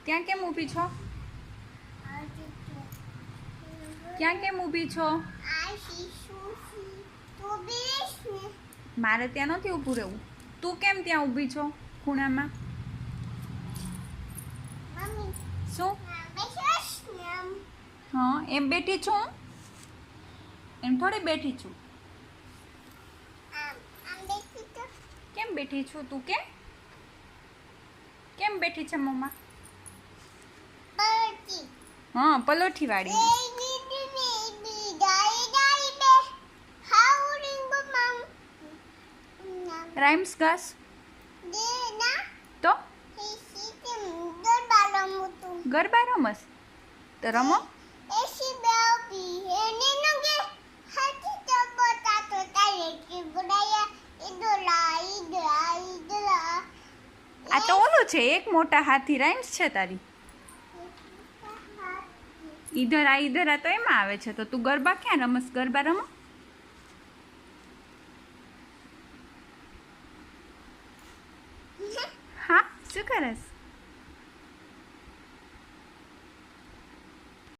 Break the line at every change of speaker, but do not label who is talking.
ત્યાં કેમ ઊભી છો? ક્યાં કેમ ઊભી છો? મારે ત્યાં નથી ઊભું રહેવું. તું કેમ ત્યાં ઊભી છો ખૂણામાં? શું? હા, એમ બેઠી છું? એમ થોડી બેઠી છું. કેમ બેઠી છું તું? કેમ બેઠી છે મમ્મા? હા, પલોઠી વાળી. રાઇમ્સ ગાસ તો ગરબા રમસ તો રમો. આ તો ઓલું છે, એક મોટા હાથી. રાઇમ્સ છે તારી. ઈધર આ તો એમાં આવે છે. તો તું ગરબા ક્યાં રમસ? ગરબા રમો. હા, શું કરસ?